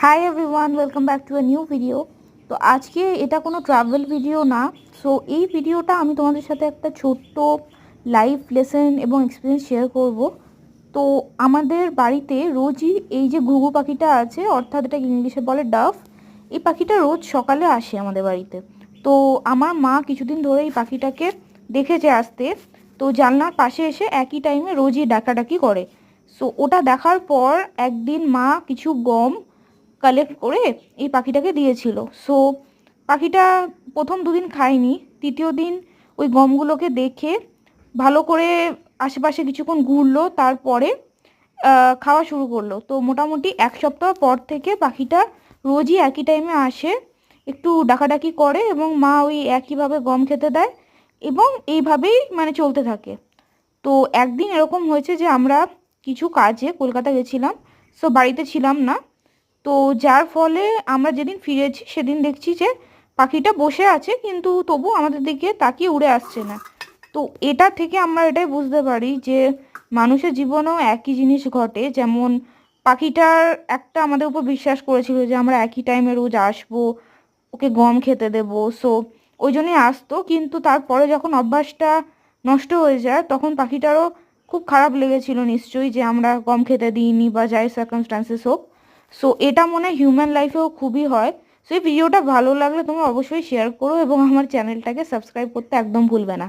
Hi everyone, welcome back to a new video. তো আজকে এটা কোনো ট্রাভেল ভিডিও না। সো এই ভিডিওটা আমি তোমাদের সাথে একটা ছোট্ট লাইফ লেসন এবং এক্সপিরিয়েন্স শেয়ার করব। তো আমাদের বাড়িতে রোজই এই যে ঘুঘু পাখিটা আছে, অর্থাৎ এটা ইংলিশে বলে ডাভ, এই পাখিটা রোজ সকালে আসে আমাদের বাড়িতে। তো আমার মা কিছুদিন ধরে এই পাখিটাকে দেখেছে আসতে, তো জানলার পাশে এসে একই টাইমে রোজই ডাকাডাকি করে। সো ওটা দেখার পর একদিন মা কিছু গম কালেক্ট করে এই পাখিটাকে দিয়েছিল। সো পাখিটা প্রথম দুদিন খায়নি, তৃতীয় দিন ওই গমগুলোকে দেখে ভালো করে আশেপাশে কিছুক্ষণ ঘুরলো, তারপরে খাওয়া শুরু করলো। তো মোটামুটি এক সপ্তাহ পর থেকে পাখিটা রোজই একই টাইমে আসে, একটু ডাকাডাকি করে এবং মা ওই একইভাবে গম খেতে দেয় এবং এইভাবেই মানে চলতে থাকে। তো একদিন এরকম হয়েছে যে আমরা কিছু কাজে কলকাতা গেছিলাম, সো বাড়িতে ছিলাম না। তো যার ফলে আমরা যেদিন ফিরেছি সেদিন দেখছি যে পাখিটা বসে আছে, কিন্তু তবু আমাদের দিকে তাকিয়ে উড়ে আসছে না। তো এটা থেকে আমরা এটাই বুঝতে পারি যে মানুষের জীবনেও একই জিনিস ঘটে। যেমন পাখিটার একটা আমাদের উপর বিশ্বাস করেছিল যে আমরা একই টাইমে রোজ আসবো, ওকে গম খেতে দেবো। সো ওই জন্যই আসতো, কিন্তু তারপরে যখন অভ্যাসটা নষ্ট হয়ে যায় তখন পাখিটারও খুব খারাপ লেগেছিল নিশ্চয়ই, যে আমরা গম খেতে দিইনি বা যাই সার্কামস্টান্সেস হোক। সো এটা মনে হয় হিউম্যান লাইফেও খুবই হয়। সো এই ভিডিওটা ভালো লাগলে তোমরা অবশ্যই শেয়ার করো এবং আমার চ্যানেলটাকে সাবস্ক্রাইব করতে একদম ভুলবে না।